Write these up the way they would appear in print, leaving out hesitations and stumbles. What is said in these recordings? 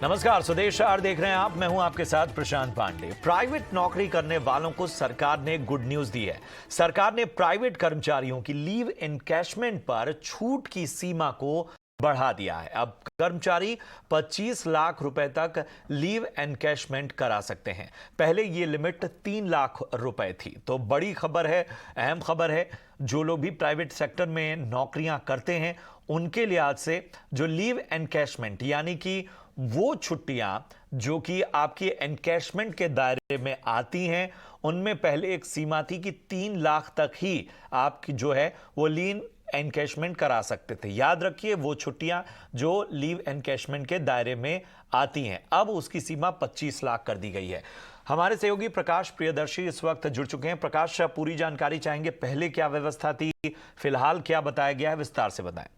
नमस्कार, स्वदेश आर देख रहे हैं आप। मैं हूं आपके साथ प्रशांत पांडे। प्राइवेट नौकरी करने वालों को सरकार ने गुड न्यूज दी है। सरकार ने प्राइवेट कर्मचारियों की लीव एनकैशमेंट पर छूट की सीमा को बढ़ा दिया है। अब कर्मचारी 25 लाख रुपए तक लीव एनकैशमेंट करा सकते हैं। पहले यह लिमिट 3 लाख रुपए थी। तो बड़ी खबर है, अहम खबर है। जो लोग भी प्राइवेट सेक्टर में नौकरियां करते हैं उनके लिए आज से जो लीव एनकैशमेंट यानी कि वो छुट्टियां जो कि आपकी एनकैशमेंट के दायरे में आती हैं, उनमें पहले एक सीमा थी कि 3 लाख तक ही आपकी जो है वो लीव एनकैशमेंट करा सकते थे। याद रखिए, वो छुट्टियां जो लीव एनकैशमेंट के दायरे में आती हैं, अब उसकी सीमा 25 लाख कर दी गई है। हमारे सहयोगी प्रकाश प्रियदर्शी इस वक्त जुड़ चुके हैं। प्रकाश, पूरी जानकारी चाहेंगे। पहले क्या व्यवस्था थी, फिलहाल क्या बताया गया है, विस्तार से बताएं।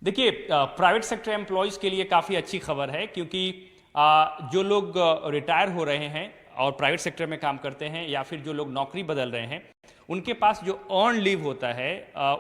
देखिए, प्राइवेट सेक्टर एम्प्लॉयज़ के लिए काफ़ी अच्छी खबर है, क्योंकि जो लोग रिटायर हो रहे हैं और प्राइवेट सेक्टर में काम करते हैं, या फिर जो लोग नौकरी बदल रहे हैं, उनके पास जो अर्न लीव होता है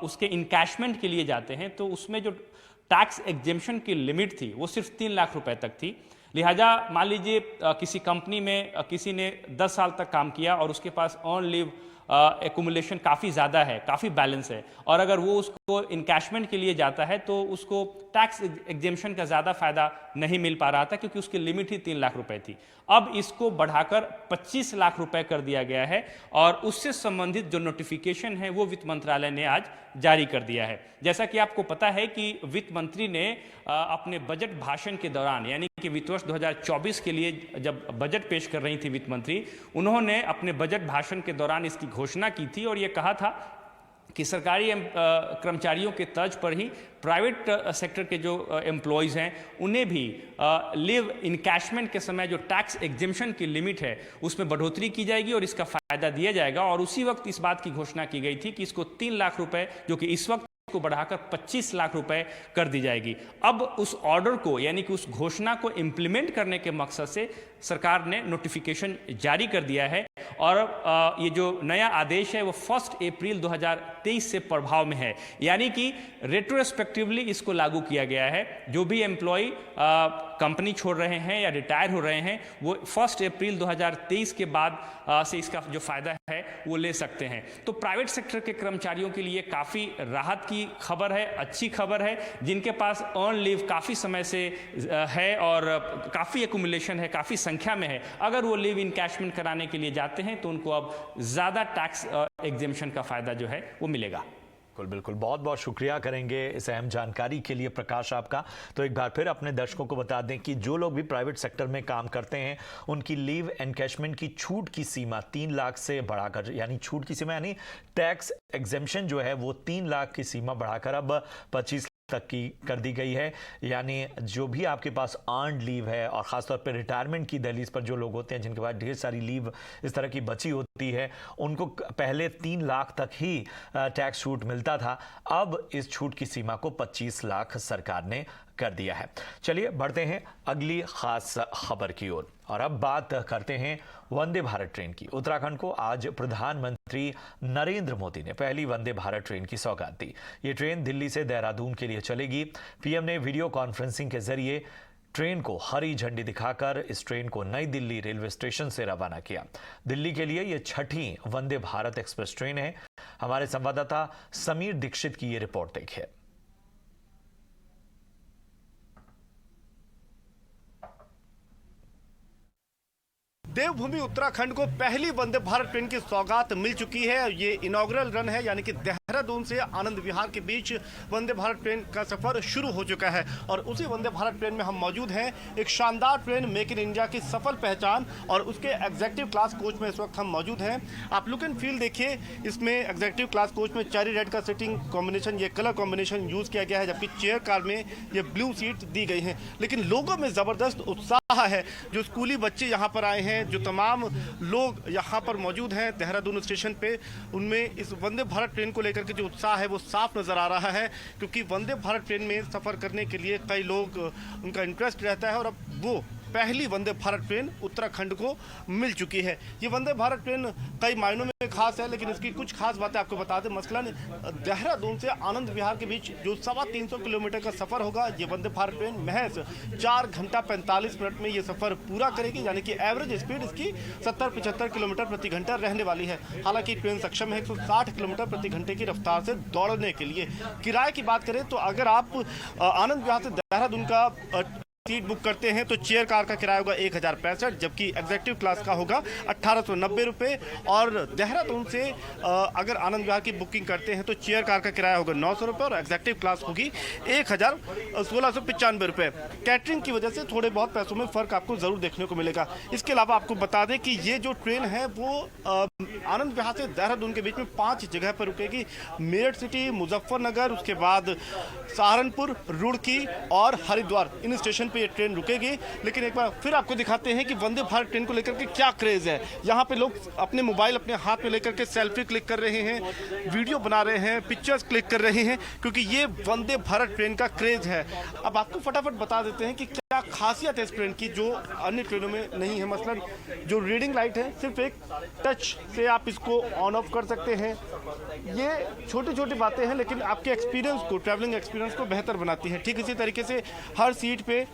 उसके इनकैशमेंट के लिए जाते हैं, तो उसमें जो टैक्स एग्जेम्पशन की लिमिट थी वो सिर्फ 3 लाख रुपए तक थी। लिहाजा मान लीजिए किसी कंपनी में किसी ने 10 साल तक काम किया और उसके पास अर्न लीव एक्युमुलेशन काफ़ी ज़्यादा है, काफ़ी बैलेंस है, और अगर वो उसको इनकैशमेंट के लिए जाता है तो उसको टैक्स एग्जेम्पशन का ज़्यादा फायदा नहीं मिल पा रहा था, क्योंकि उसकी लिमिट ही 3 लाख रुपए थी। अब इसको बढ़ाकर 25 लाख रुपए कर दिया गया है, और उससे संबंधित जो नोटिफिकेशन है वो वित्त मंत्रालय ने आज जारी कर दिया है। जैसा कि आपको पता है कि वित्त मंत्री ने अपने बजट भाषण के दौरान, यानी कि वित्त वर्ष 2024 के लिए जब बजट पेश कर रही थी वित्त मंत्री, उन्होंने अपने बजट भाषण के दौरान इसकी घोषणा की थी और ये कहा था कि सरकारी कर्मचारियों के तर्ज पर ही प्राइवेट सेक्टर के जो एम्प्लॉयज़ हैं उन्हें भी लीव इनकैशमेंट के समय जो टैक्स एग्जेम्पशन की लिमिट है उसमें बढ़ोतरी की जाएगी और इसका फायदा दिया जाएगा। और उसी वक्त इस बात की घोषणा की गई थी कि इसको 3 लाख रुपए, जो कि इस वक्त को बढ़ाकर 25 लाख रुपए कर दी जाएगी। अब उस ऑर्डर को, यानी कि उस घोषणा को इंप्लीमेंट करने के मकसद से सरकार ने नोटिफिकेशन जारी कर दिया है, और ये जो नया आदेश है वो 1 अप्रैल 2023 से प्रभाव में है, यानी कि रेट्रोस्पेक्टिवली इसको लागू किया गया है। जो भी एम्प्लॉय कंपनी छोड़ रहे हैं या रिटायर हो रहे हैं वो 1 अप्रैल 2023 के बाद से इसका जो फायदा है वो ले सकते हैं। तो प्राइवेट सेक्टर के कर्मचारियों के लिए काफ़ी राहत की खबर है, अच्छी खबर है। जिनके पास अर्न लीव काफ़ी समय से है और काफ़ी एक्युमुलेशन है, काफ़ी संख्या में है, अगर वो लीव इनकैशमेंट कराने के लिए जाते हैं तो उनको अब ज़्यादा टैक्स एग्जेम्पशन का फायदा जो है वो मिलेगा। बिल्कुल, बहुत बहुत शुक्रिया करेंगे इस अहम जानकारी के लिए प्रकाश आपका। तो एक बार फिर अपने दर्शकों को बता दें कि जो लोग भी प्राइवेट सेक्टर में काम करते हैं उनकी लीव एनकैशमेंट की छूट की सीमा 3 लाख से बढ़ाकर, यानी छूट की सीमा यानी टैक्स एग्जेम्पशन जो है वो 3 लाख की सीमा बढ़ाकर अब 25 तक की कर दी गई है। यानी जो भी आपके पास अर्न्ड लीव है, और खासतौर पर रिटायरमेंट की दहलीज पर जो लोग होते हैं जिनके पास ढेर सारी लीव इस तरह की बची होती है, उनको पहले 3 लाख तक ही टैक्स छूट मिलता था। अब इस छूट की सीमा को 25 लाख सरकार ने कर दिया है। चलिए बढ़ते हैं अगली खास खबर की ओर, और अब बात करते हैं वंदे भारत ट्रेन की। उत्तराखंड को आज प्रधानमंत्री नरेंद्र मोदी ने पहली वंदे भारत ट्रेन की सौगात दी। ये ट्रेन दिल्ली से देहरादून के लिए चलेगी। पीएम ने वीडियो कॉन्फ्रेंसिंग के जरिए ट्रेन को हरी झंडी दिखाकर इस ट्रेन को नई दिल्ली रेलवे स्टेशन से रवाना किया। दिल्ली के लिए यह 6ठी वंदे भारत एक्सप्रेस ट्रेन है। हमारे संवाददाता समीर दीक्षित की ये रिपोर्ट देखिए। देवभूमि उत्तराखंड को पहली वंदे भारत ट्रेन की सौगात मिल चुकी है। ये इनॉग्रल रन है, यानी कि देहरादून से आनंद विहार के बीच वंदे भारत ट्रेन का सफर शुरू हो चुका है, और उसी वंदे भारत ट्रेन में हम मौजूद हैं। एक शानदार ट्रेन, मेक इन इंडिया की सफल पहचान, और उसके एग्जीक्यूटिव क्लास कोच में इस वक्त हम मौजूद हैं। आप लुक एंड फील देखिए, इसमें एग्जीक्यूटिव क्लास कोच में चेरी रेड का सीटिंग कॉम्बिनेशन, ये कलर कॉम्बिनेशन यूज किया गया है, जबकि चेयर कार में ये ब्लू सीट दी गई हैं। लेकिन लोगों में जबरदस्त उत्साह है। जो स्कूली बच्चे यहाँ पर आए हैं, जो तमाम लोग यहाँ पर मौजूद हैं देहरादून स्टेशन पे, उनमें इस वंदे भारत ट्रेन को लेकर के जो उत्साह है वो साफ नज़र आ रहा है, क्योंकि वंदे भारत ट्रेन में सफ़र करने के लिए कई लोग, उनका इंटरेस्ट रहता है, और अब वो पहली वंदे भारत ट्रेन उत्तराखंड को मिल चुकी है। ये वंदे भारत ट्रेन कई मायनों में खास है, लेकिन इसकी कुछ खास बातें आपको बता दें। मसलन देहरादून से आनंद विहार के बीच जो 350 किलोमीटर का सफर होगा, ये वंदे भारत ट्रेन महज 4 घंटा 45 मिनट में ये सफर पूरा करेगी, यानी कि एवरेज स्पीड इसकी 70-75 किलोमीटर प्रति घंटा रहने वाली है। हालांकि ट्रेन सक्षम है 160 किलोमीटर प्रति घंटे की रफ्तार से दौड़ने के लिए। किराए की बात करें तो अगर आप आनंद विहार से देहरादून का सीट बुक करते हैं तो चेयर कार का किराया होगा 1065, जबकि एग्जीक्यूटिव क्लास का होगा 1890 रुपये। और देहरादून से अगर आनंद विहार की बुकिंग करते हैं तो चेयर कार का किराया होगा 900 रुपये और एग्जीक्यूटिव क्लास होगी 1695 रुपये। कैटरिंग की वजह से थोड़े बहुत पैसों में फर्क आपको जरूर देखने को मिलेगा। इसके अलावा आपको बता दें कि ये जो ट्रेन है वो आनंद विहार से देहरादून के बीच में 5 जगह पर रुकेगी। मेरठ सिटी, मुजफ्फरनगर, उसके बाद सहारनपुर, रुड़की और हरिद्वार, इन स्टेशन पे ये ट्रेन रुकेगी। लेकिन एक बार फिर आपको दिखाते हैं कि वंदे भारत ट्रेन को लेकर के क्या क्रेज है। यहाँ पे लोग अपने मोबाइल अपने हाथ में लेकर के सेल्फी क्लिक कर रहे हैं, वीडियो बना रहे हैं, पिक्चर्स क्लिक कर रहे हैं, क्योंकि ये वंदे भारत ट्रेन का क्रेज है। अब आपको फटाफट बता देते हैं कि क्या खासियत है इस ट्रेन की जो अन्य ट्रेनों में नहीं है। मसलन जो रीडिंग लाइट है, सिर्फ एक टच से आप इसको ऑन ऑफ कर सकते हैं। ये छोटी छोटी बातें हैं, लेकिन आपके एक्सपीरियंस को, ट्रैवलिंग एक्सपीरियंस को बेहतर बनाती है। ठीक इसी तरीके से हर सीट पे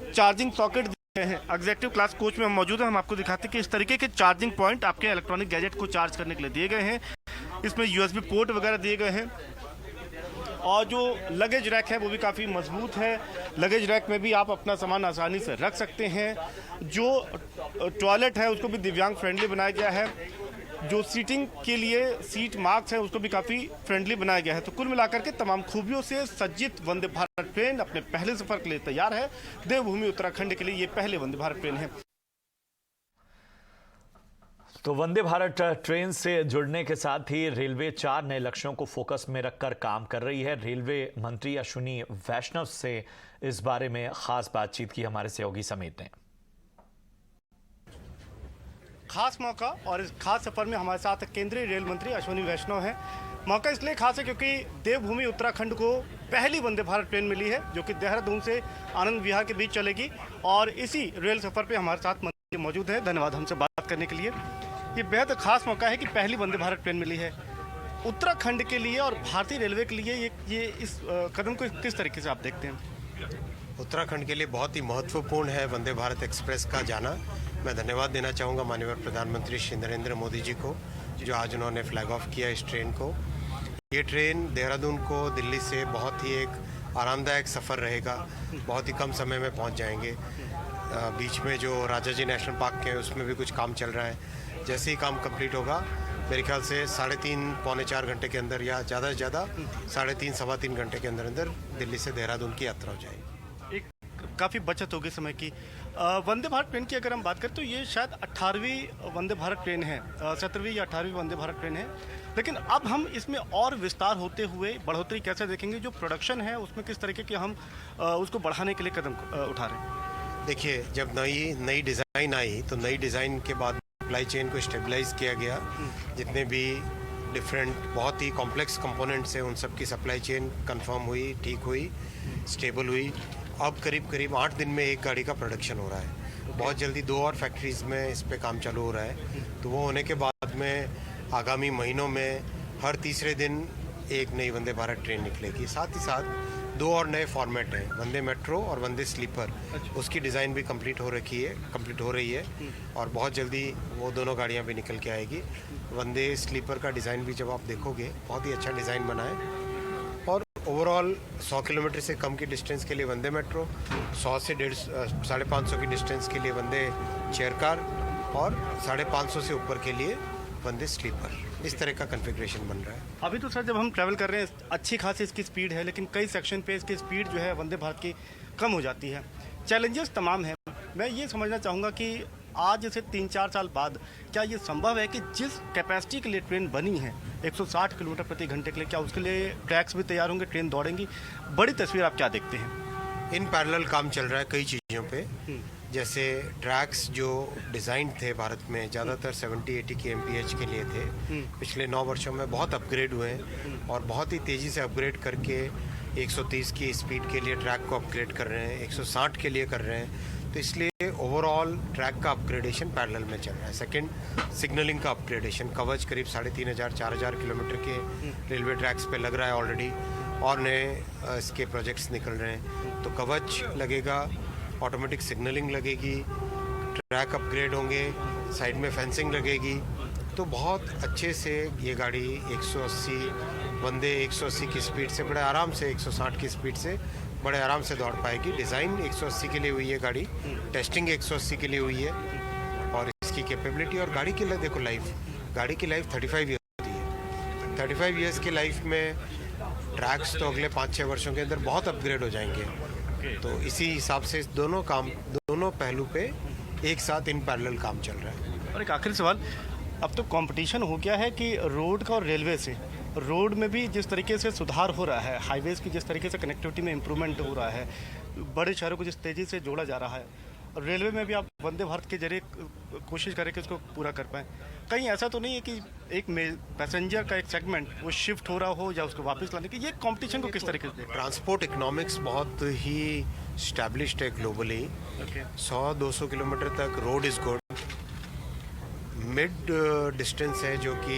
चार्जिंग सॉकेट दिए हैं। एग्जीक्यूटिव क्लास कोच में हम मौजूद हैं, हम आपको दिखाते हैं कि इस तरीके के चार्जिंग पॉइंट आपके इलेक्ट्रॉनिक गैजेट को चार्ज करने के लिए दिए गए हैं। इसमें USB पोर्ट वगैरह दिए गए हैं। और जो लगेज रैक है वो भी काफ़ी मजबूत है। लगेज रैक में भी आप अपना सामान आसानी से रख सकते हैं। जो टॉयलेट है उसको भी दिव्यांग फ्रेंडली बनाया गया है। जो सीटिंग के लिए सीट मार्क्स है उसको भी काफ़ी फ्रेंडली बनाया गया है। तो कुल मिलाकर के तमाम खूबियों से सज्जित वंदे भारत ट्रेन अपने पहले सफर के लिए तैयार है। देवभूमि उत्तराखंड के लिए ये पहले वंदे भारत ट्रेन है। तो वंदे भारत ट्रेन से जुड़ने के साथ ही रेलवे 4 नए लक्ष्यों को फोकस में रखकर काम कर रही है। रेलवे मंत्री अश्विनी वैष्णव से इस बारे में खास बातचीत की हमारे सहयोगी समेत ने। खास मौका और इस खास सफर में हमारे साथ केंद्रीय रेल मंत्री अश्विनी वैष्णव हैं। मौका इसलिए खास है क्योंकि देवभूमि उत्तराखंड को पहली वंदे भारत ट्रेन मिली है जो कि देहरादून से आनंद विहार के बीच चलेगी। और इसी रेल सफर पे हमारे साथ मंत्री मौजूद है। धन्यवाद हमसे बात करने के लिए। ये बेहद खास मौका है कि पहली वंदे भारत ट्रेन मिली है उत्तराखंड के लिए और भारतीय रेलवे के लिए। ये इस कदम को किस तरीके से आप देखते हैं? उत्तराखंड के लिए बहुत ही महत्वपूर्ण है वंदे भारत एक्सप्रेस का जाना। मैं धन्यवाद देना चाहूँगा माननीय प्रधानमंत्री श्री नरेंद्र मोदी जी को, जो आज उन्होंने फ्लैग ऑफ किया इस ट्रेन को। ये ट्रेन देहरादून को दिल्ली से बहुत ही एक आरामदायक सफ़र रहेगा। बहुत ही कम समय में पहुंच जाएंगे। बीच में जो राजा जी नेशनल पार्क के उसमें भी कुछ काम चल रहा है। जैसे ही काम कंप्लीट होगा मेरे ख्याल से 3.5 पौने 4 घंटे के अंदर या ज़्यादा से ज़्यादा 3.5 सवा 3 घंटे के अंदर अंदर दिल्ली से देहरादून की यात्रा हो जाएगी। काफ़ी बचत होगी समय की। वंदे भारत ट्रेन की अगर हम बात करें तो ये शायद 18वीं वंदे भारत ट्रेन है, 17वीं या 18वीं वंदे भारत ट्रेन है। लेकिन अब हम इसमें और विस्तार होते हुए बढ़ोतरी कैसे देखेंगे? जो प्रोडक्शन है उसमें किस तरीके के हम उसको बढ़ाने के लिए कदम उठा रहे हैं? देखिए, जब नई डिज़ाइन आई तो नई डिज़ाइन के बाद सप्लाई चेन को स्टेबलाइज किया गया। जितने भी डिफरेंट बहुत ही कॉम्प्लेक्स कंपोनेंट्स हैं उन सब की सप्लाई चेन कंफर्म हुई, ठीक हुई, स्टेबल हुई। अब करीब 8 दिन में एक गाड़ी का प्रोडक्शन हो रहा है। बहुत जल्दी 2 और फैक्ट्रीज में इस पे काम चालू हो रहा है। तो वो होने के बाद में आगामी महीनों में हर तीसरे दिन एक नई वंदे भारत ट्रेन निकलेगी। साथ ही साथ 2 और नए फॉर्मेट हैं, वंदे मेट्रो और वंदे स्लीपर। उसकी डिज़ाइन भी कंप्लीट हो रही है और बहुत जल्दी वो दोनों गाड़ियाँ भी निकल के आएगी। वंदे स्लीपर का डिज़ाइन भी जब आप देखोगे बहुत ही अच्छा डिज़ाइन बना है। और ओवरऑल 100 किलोमीटर से कम की डिस्टेंस के लिए वंदे मेट्रो, 100 से 550 की डिस्टेंस के लिए वंदे चेयर कार और 550 से ऊपर के लिए वंदे स्लीपर। इस तरह का कॉन्फ़िगरेशन बन रहा है। अभी तो सर जब हम ट्रैवल कर रहे हैं अच्छी खासी इसकी स्पीड है, लेकिन कई सेक्शन पे इसकी स्पीड जो है वंदे भारत की कम हो जाती है। चैलेंजेस तमाम हैं। मैं ये समझना चाहूँगा कि आज से 3-4 साल बाद क्या ये संभव है कि जिस कैपेसिटी के लिए ट्रेन बनी है 160 किलोमीटर प्रति घंटे के लिए, क्या उसके लिए ट्रैक्स भी तैयार होंगे, ट्रेन दौड़ेंगी? बड़ी तस्वीर आप क्या देखते हैं? इन पैरेलल काम चल रहा है कई चीज़ों पे। जैसे ट्रैक्स जो डिज़ाइन थे भारत में ज़्यादातर 70-80 kmph के लिए थे, पिछले 9 वर्षों में बहुत अपग्रेड हुए हैं और बहुत ही तेज़ी से अपग्रेड करके 130 की स्पीड के लिए ट्रैक को अपग्रेड कर रहे हैं, 160 के लिए कर रहे हैं। तो इसलिए ओवरऑल ट्रैक का अपग्रेडेशन पैरेलल में चल रहा है। सेकंड, सिग्नलिंग का अपग्रेडेशन, कवच करीब 3500-4000 किलोमीटर के रेलवे ट्रैक्स पे लग रहा है ऑलरेडी, और नए इसके प्रोजेक्ट्स निकल रहे हैं। तो कवच लगेगा, ऑटोमेटिक सिग्नलिंग लगेगी, ट्रैक अपग्रेड होंगे, साइड में फेंसिंग लगेगी। तो बहुत अच्छे से ये गाड़ी 180 वंदे 180 की स्पीड से बड़े आराम से 160 की स्पीड से बड़े आराम से दौड़ पाएगी। डिज़ाइन 180 के लिए हुई है गाड़ी, टेस्टिंग 180 के लिए हुई है, और इसकी कैपेबिलिटी और गाड़ी की देखो लाइफ, गाड़ी की लाइफ 35 ईयर्स होती है। 35 ईयर्स की लाइफ में ट्रैक्स तो अगले 5-6 वर्षों के अंदर बहुत अपग्रेड हो जाएंगे। तो इसी हिसाब से दोनों पहलू पे एक साथ इन पैरेलल काम चल रहा है। और एक आखिरी सवाल, अब तो कंपटीशन हो गया है कि रोड का और रेलवे से, रोड में भी जिस तरीके से सुधार हो रहा है, हाईवेज़ की जिस तरीके से कनेक्टिविटी में इम्प्रूवमेंट हो रहा है, बड़े शहरों को जिस तेज़ी से जोड़ा जा रहा है, और रेलवे में भी आप वंदे भारत के जरिए कोशिश करें कि उसको पूरा कर पाएँ। कहीं ऐसा तो नहीं है कि एक पैसेंजर का एक सेगमेंट वो शिफ्ट हो रहा हो या उसको वापस लाने की, ये कंपटीशन को किस तरीके से? ट्रांसपोर्ट इकोनॉमिक्स बहुत ही स्टैब्लिश्ड है ग्लोबली। 100-200 किलोमीटर तक road is good. Mid distance है जो कि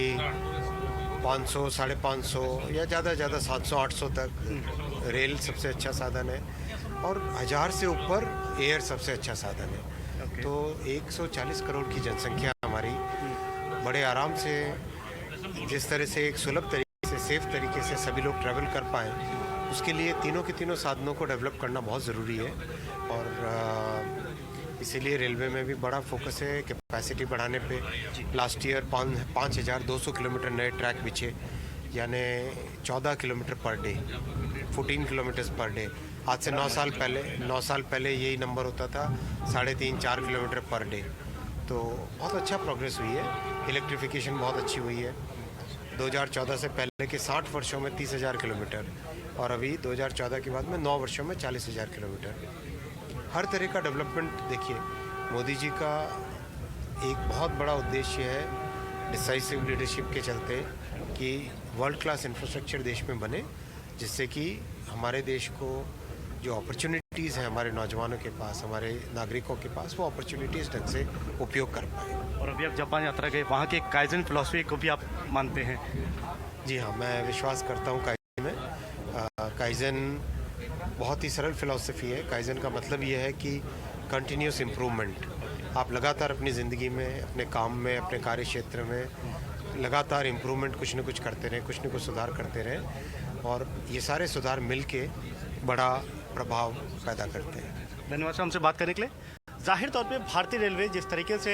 500, 550 या ज़्यादा 700-800 तक रेल सबसे अच्छा साधन है, और 1000 से ऊपर एयर सबसे अच्छा साधन है। तो 140 करोड़ की जनसंख्या हमारी बड़े आराम से, जिस तरह से एक सुलभ तरीके से, सेफ तरीके से सभी लोग ट्रैवल कर पाएँ, उसके लिए तीनों के तीनों साधनों को डेवलप करना बहुत ज़रूरी है। और इसीलिए रेलवे में भी बड़ा फोकस है कैपेसिटी बढ़ाने पे। लास्ट ईयर 5200 किलोमीटर नए ट्रैक बिछे, यानी 14 kilometre per day, 14 kilometres per day. आज से 9 साल पहले यही नंबर होता था 3.5-4 किलोमीटर पर डे। तो बहुत अच्छा प्रोग्रेस हुई है, इलेक्ट्रिफिकेशन बहुत अच्छी हुई है। 2014 से पहले के 60 वर्षों में 30,000 किलोमीटर, और अभी 2014 के बाद में 9 वर्षों में 40,000 किलोमीटर। हर तरह का डेवलपमेंट देखिए, मोदी जी का एक बहुत बड़ा उद्देश्य है डिसाइसिव लीडरशिप के चलते कि वर्ल्ड क्लास इंफ्रास्ट्रक्चर देश में बने, जिससे कि हमारे देश को जो अपॉर्चुनिटीज़ हैं हमारे नौजवानों के पास, हमारे नागरिकों के पास, वो अपॉर्चुनिटीज़ ढंग से उपयोग कर पाए। और अभी आप जापान यात्रा गए, वहाँ के काइजन फिलॉसफी को भी आप मानते हैं? जी हाँ, मैं विश्वास करता हूँ काइजन में। काइजन बहुत ही सरल फिलॉसफी है। काइजन का मतलब ये है कि कंटिन्यूस इम्प्रूवमेंट। आप लगातार अपनी ज़िंदगी में, अपने काम में, अपने कार्य क्षेत्र में लगातार इम्प्रूवमेंट कुछ न कुछ करते रहें, कुछ न कुछ सुधार करते रहें, और ये सारे सुधार मिल के बड़ा प्रभाव पैदा करते हैं। धन्यवाद सर हमसे बात करने के लिए। जाहिर तौर पे भारतीय रेलवे जिस तरीके से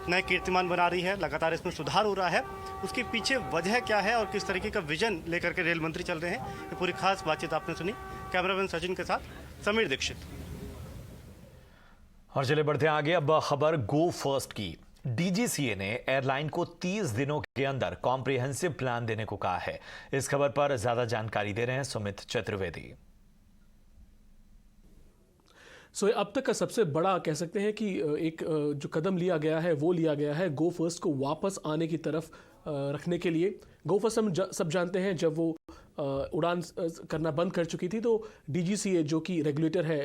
नए कीर्तिमान बना रही है, लगातार इसमें सुधार हो रहा है, उसके पीछे वजह क्या है और किस तरीके का विजन लेकर के रेल मंत्री चल रहे हैं, ये पूरी खास बातचीत आपने सुनी। कैमरामैन सचिन के साथ समीर दीक्षित। और चले बढ़ते हैं आगे। अब खबर गो फर्स्ट की। डीजीसीए ने एयरलाइन को 30 दिनों के अंदर कॉम्प्रिहेंसिव प्लान देने को कहा है। इस खबर पर ज्यादा जानकारी दे रहे हैं सुमित चतुर्वेदी। अब तक का सबसे बड़ा कह सकते हैं कि एक जो कदम लिया गया है वो लिया गया है गो फर्स्ट को वापस आने की तरफ रखने के लिए। गो फर्स्ट हम सब जानते हैं, जब वो उड़ान करना बंद कर चुकी थी, तो डीजीसीए जो कि रेगुलेटर है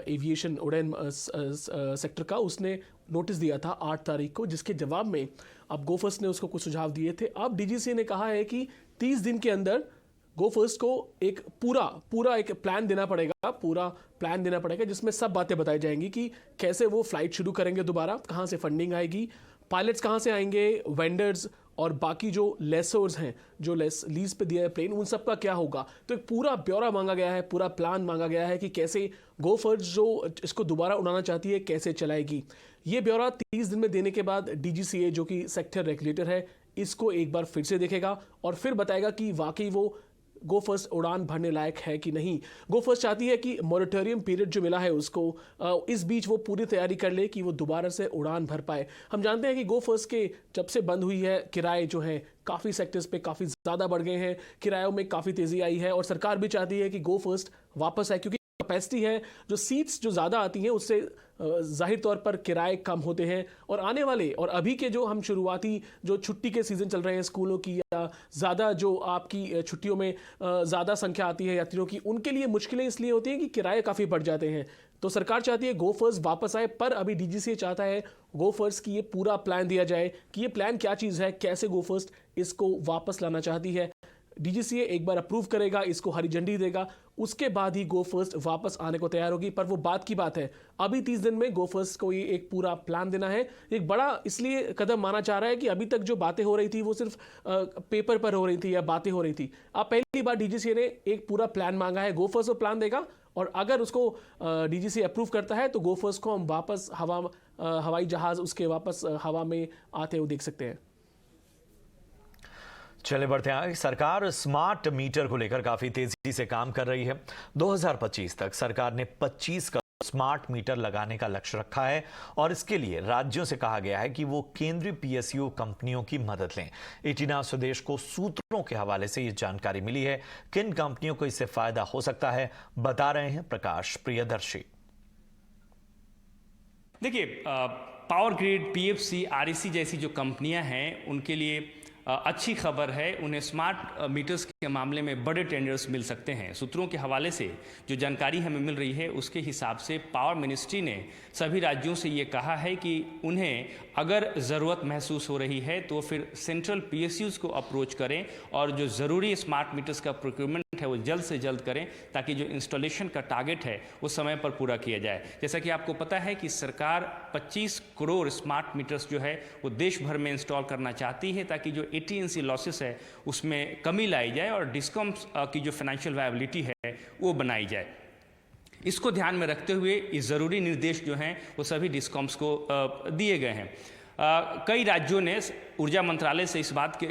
एविएशन उड़ान सेक्टर का, उसने नोटिस दिया था 8 तारीख को, जिसके जवाब में अब गो फर्स्ट ने उसको कुछ सुझाव दिए थे। अब डीजीसीए ने कहा है कि 30 दिन के अंदर गो फर्स्ट को एक पूरा एक प्लान देना पड़ेगा, जिसमें सब बातें बताई जाएंगी कि कैसे वो फ्लाइट शुरू करेंगे दोबारा, कहाँ से फंडिंग आएगी, पायलट्स कहाँ से आएंगे, वेंडर्स और बाकी जो लेसर्स हैं, जो लीज पे दिया है प्लेन, उन सब का क्या होगा। तो एक पूरा ब्यौरा मांगा गया है, पूरा प्लान मांगा गया है कि कैसे गो फर्स्ट जो इसको दोबारा उड़ाना चाहती है कैसे चलाएगी। ये ब्यौरा 30 दिन में देने के बाद डीजीसीए जो कि सेक्टर रेगुलेटर है, इसको एक बार फिर से देखेगा और फिर बताएगा कि वाकई वो गो फर्स्ट उड़ान भरने लायक है कि नहीं। गो फर्स्ट चाहती है कि मॉरिटोरियम पीरियड जो मिला है उसको, इस बीच वो पूरी तैयारी कर ले कि वो दोबारा से उड़ान भर पाए। हम जानते हैं कि गो फर्स्ट के जब से बंद हुई है, किराए जो हैं काफ़ी सेक्टर्स पे काफ़ी ज़्यादा बढ़ गए हैं, किरायों में काफ़ी तेज़ी आई है, और सरकार भी चाहती है कि गो फर्स्ट वापस आए, क्योंकि कैपेसिटी है, जो सीट्स जो ज़्यादा आती हैं उससे जाहिर तौर पर किराए कम होते हैं। और आने वाले और अभी के जो हम शुरुआती जो छुट्टी के सीज़न चल रहे हैं स्कूलों की, या ज़्यादा जो आपकी छुट्टियों में ज़्यादा संख्या आती है यात्रियों की, उनके लिए मुश्किलें इसलिए होती हैं कि किराए काफ़ी बढ़ जाते हैं। तो सरकार चाहती है गो फर्स्ट वापस आए, पर अभी डीजीसीए चाहता है गो फर्स्ट की ये पूरा प्लान दिया जाए कि ये प्लान क्या चीज़ है, कैसे गो फर्स्ट इसको वापस लाना चाहती है। डीजीसीए एक बार अप्रूव करेगा, इसको हरी झंडी देगा, उसके बाद ही गो फर्स्ट वापस आने को तैयार होगी। पर वो बात की बात है, अभी 30 दिन में गो फर्स्ट को ये एक पूरा प्लान देना है। एक बड़ा इसलिए कदम माना जा रहा है कि अभी तक जो बातें हो रही थी वो सिर्फ पेपर पर हो रही थी या बातें हो रही थी। अब पहली बार डीजीसीए ने एक पूरा प्लान मांगा है, गो फर्स्ट वो प्लान देगा और अगर उसको डीजीसीए अप्रूव करता है तो गो फर्स्ट को हम वापस हवाई जहाज उसके वापस हवा में आते हुए देख सकते हैं। चले बढ़ते हैं। सरकार स्मार्ट मीटर को लेकर काफी तेजी से काम कर रही है। 2025 तक सरकार ने 25 करोड़ स्मार्ट मीटर लगाने का लक्ष्य रखा है और इसके लिए राज्यों से कहा गया है कि वो केंद्रीय पीएसयू कंपनियों की मदद लें। 18 स्वदेश को सूत्रों के हवाले से ये जानकारी मिली है। किन कंपनियों को इससे फायदा हो सकता है, बता रहे हैं प्रकाश प्रियदर्शी। देखिए, पावर ग्रिड, पीएफसी, आरईसी जैसी जो कंपनियां हैं उनके लिए अच्छी खबर है। उन्हें स्मार्ट मीटर्स के मामले में बड़े टेंडर्स मिल सकते हैं। सूत्रों के हवाले से जो जानकारी हमें मिल रही है उसके हिसाब से पावर मिनिस्ट्री ने सभी राज्यों से ये कहा है कि उन्हें अगर ज़रूरत महसूस हो रही है तो फिर सेंट्रल पीएसयूज़ को अप्रोच करें और जो ज़रूरी स्मार्ट मीटर्स का प्रोक्योरमेंट है वो जल्द से जल्द करें ताकि जो इंस्टॉलेशन का टारगेट है वो समय पर पूरा किया जाए। जैसा कि आपको पता है कि सरकार 25 करोड़ स्मार्ट मीटर्स जो है वो देश भर में इंस्टॉल करना चाहती है ताकि जो एटीएनसी लॉसेस है उसमें कमी लाई जाए और डिस्कॉम्स की जो फाइनेंशियल वायबिलिटी है वो बनाई जाए। इसको ध्यान में रखते हुए ये ज़रूरी निर्देश जो हैं वो सभी डिस्कॉम्स को दिए गए हैं। कई राज्यों ने ऊर्जा मंत्रालय से इस बात के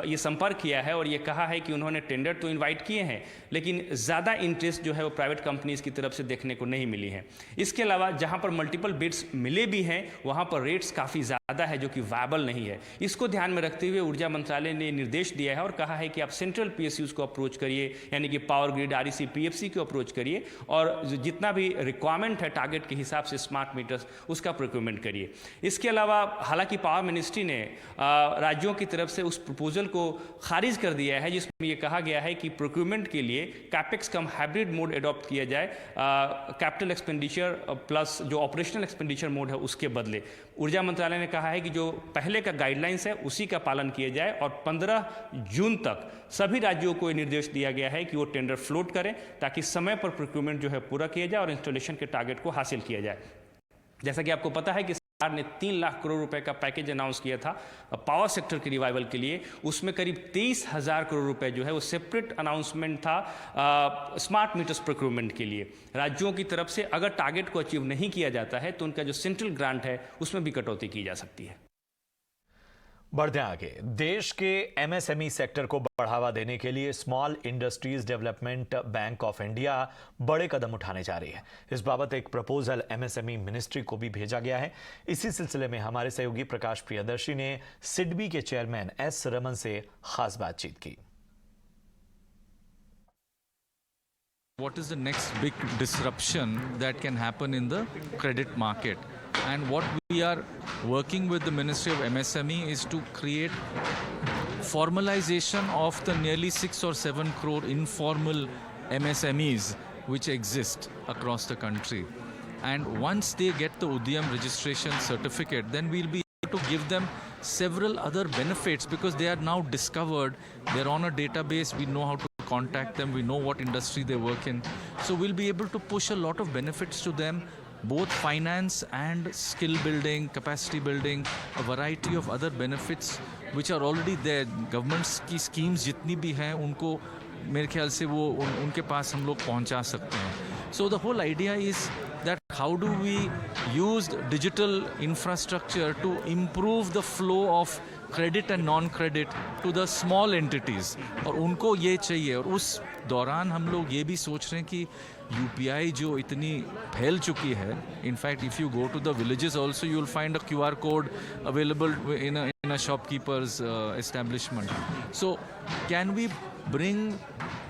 ये संपर्क किया है और ये कहा है कि उन्होंने टेंडर तो इनवाइट किए हैं लेकिन ज़्यादा इंटरेस्ट जो है वो प्राइवेट कंपनीज की तरफ से देखने को नहीं मिली है। इसके अलावा जहां पर मल्टीपल बिड्स मिले भी हैं वहां पर रेट्स काफ़ी ज़्यादा है जो कि वायबल नहीं है। इसको ध्यान में रखते हुए ऊर्जा मंत्रालय ने निर्देश दिया है और कहा है कि आप सेंट्रल पीएसयूज़ को अप्रोच करिए, यानी कि पावर ग्रिड, आरईसी, पीएफसी को अप्रोच करिए और जितना भी रिक्वायरमेंट है टारगेट के हिसाब से स्मार्ट मीटर्स उसका प्रोक्योरमेंट करिए। इसके अलावा हालांकि पावर मिनिस्ट्री ने राज्यों की तरफ से उस प्रपोजल को खारिज कर दिया है जिसमें यह कहा गया है कि प्रोक्योरमेंट के लिए कैपेक्स कम हाइब्रिड मोड एडॉप्ट किया जाए, कैपिटल एक्सपेंडिचर प्लस जो ऑपरेशनल एक्सपेंडिचर मोड है उसके बदले। ऊर्जा मंत्रालय ने कहा है कि जो पहले का गाइडलाइंस है उसी का पालन किया जाए और 15 जून तक सभी राज्यों को ये निर्देश दिया गया है कि वो टेंडर फ्लोट करें ताकि समय पर प्रोक्योरमेंट जो है पूरा किया जाए और इंस्टॉलेशन के टारगेट को हासिल किया जाए। जैसा कि आपको पता है कि सरकार ने 3 लाख करोड़ रुपए का पैकेज अनाउंस किया था पावर सेक्टर के रिवाइवल के लिए। उसमें करीब 23,000 करोड़ रुपए जो है वो सेपरेट अनाउंसमेंट था स्मार्ट मीटर्स प्रोक्योरमेंट के लिए। राज्यों की तरफ से अगर टारगेट को अचीव नहीं किया जाता है तो उनका जो सेंट्रल ग्रांट है उसमें भी कटौती की जा सकती है। बढ़ते आगे, देश के एमएसएमई सेक्टर को बढ़ावा देने के लिए small industries development bank of India बड़े कदम उठाने जा रही है। इस बाबत एक प्रपोजल एमएसएमई मिनिस्ट्री को भी भेजा गया है। इसी सिलसिले में हमारे सहयोगी प्रकाश प्रियदर्शी ने सिडबी के चेयरमैन एस रमन से खास बातचीत की। What is the next big disruption that can happen in the credit market? And what we are working with the Ministry of MSME is to create formalization of the nearly 6 or 7 crore informal MSMEs which exist across the country. And once they get the Udyam registration certificate, then we'll be able to give them several other benefits because they are now discovered, they're on a database, we know how to contact them, we know what industry they work in. So we'll be able to push a lot of benefits to them, both finance and skill building, capacity building, a variety of other benefits which are already there. Governments की schemes जितनी भी हैं उनको मेरे ख्याल से वो उनके पास हम लोग पहुंचा सकते हैं. So the whole idea is that how do we use digital infrastructure to improve the flow of credit and non credit to the small entities, और उनको ये चाहिए. और उस दौरान हम लोग ये भी सोच रहे हैं कि यूपीआई जो इतनी फैल चुकी है, in fact if you go to the villages also you will find a QR code available in a shopkeeper's establishment. So can we bring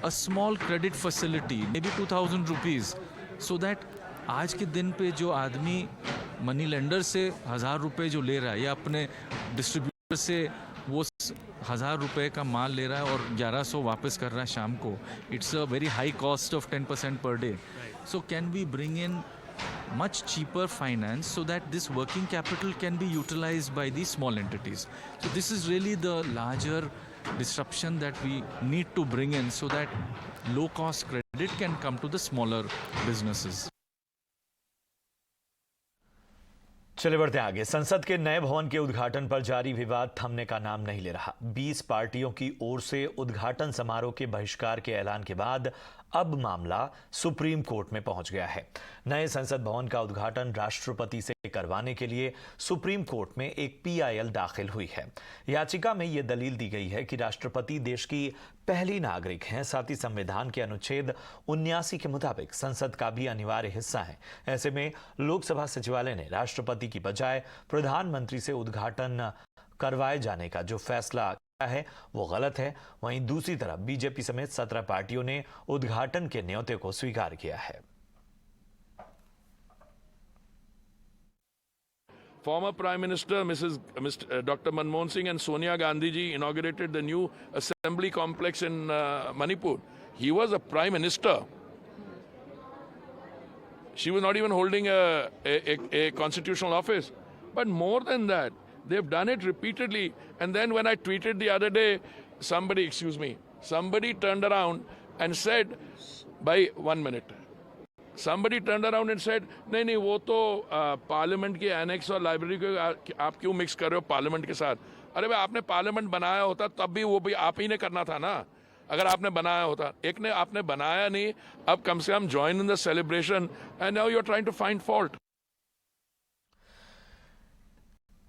a small credit facility maybe 2,000 rupees so that आज के दिन पे जो आदमी money lender से 1,000 रुपये जो ले रहा है या अपने डिस्ट्रीब्यूटर से वो 1,000 रुपये का माल ले रहा है और 1,100 वापस कर रहा है शाम को, it's a very high cost of 10% per day. So can we bring in much cheaper finance so that this working capital can be utilized by the small entities. So this is really the larger disruption that we need to bring in so that low cost credit can come to the smaller businesses. चलिए बढ़ते हैं आगे। संसद के नए भवन के उद्घाटन पर जारी विवाद थमने का नाम नहीं ले रहा। 20 पार्टियों की ओर से उद्घाटन समारोह के बहिष्कार के ऐलान के बाद अब मामला सुप्रीम कोर्ट में पहुंच गया है। नए संसद भवन का उद्घाटन राष्ट्रपति से करवाने के लिए सुप्रीम कोर्ट में एक PIL दाखिल हुई है। याचिका में यह दलील दी गई है कि राष्ट्रपति देश की पहली नागरिक हैं, साथ ही संविधान के अनुच्छेद 79 के मुताबिक संसद का भी अनिवार्य हिस्सा है। ऐसे में लोकसभा सचिवालय ने राष्ट्रपति की बजाय प्रधानमंत्री से उद्घाटन करवाए जाने का जो फैसला है वो गलत है। वहीं दूसरी तरफ बीजेपी समेत 17 पार्टियों ने उद्घाटन के न्योते को स्वीकार किया है। Former Prime Minister Dr. Manmohan Singh and Sonia Gandhi ji inaugurated the new assembly complex in Manipur. He was a Prime Minister. She was not even holding a constitutional office. But more than that, they've done it repeatedly. And then when I tweeted the other day, somebody turned around and said, by 1 minute. Somebody turned around and said, नहीं वो तो parliament के annex और library को आप क्यों mix कर रहे हो पार्लियामेंट के साथ? अरे भाई आपने पार्लियामेंट बनाया होता तब भी वो भी आप ही ने करना था ना। अगर आपने बनाया होता, एक ने आपने बनाया नहीं, अब कम से कम join in the celebration and now you are trying to find fault.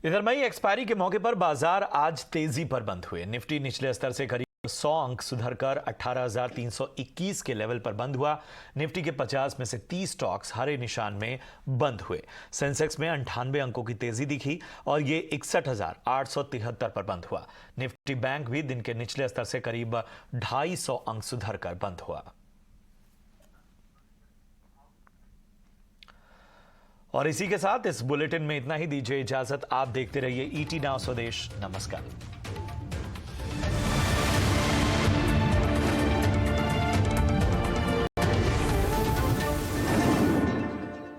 इधर मई एक्सपायरी के मौके पर बाजार आज तेजी पर बंद हुए। निफ्टी निचले स्तर से करीब 100 अंक सुधरकर 18,321 के लेवल पर बंद हुआ। निफ्टी के 50 में से 30 स्टॉक्स हरे निशान में बंद हुए। सेंसेक्स में 98 अंकों की तेजी दिखी और ये 61,873 पर बंद हुआ। निफ्टी बैंक भी दिन के निचले स्तर से करीब 250 अंक सुधरकर बंद हुआ। और इसी के साथ इस बुलेटिन में इतना ही। दीजिए इजाजत। आप देखते रहिए ET नाउ स्वदेश। नमस्कार।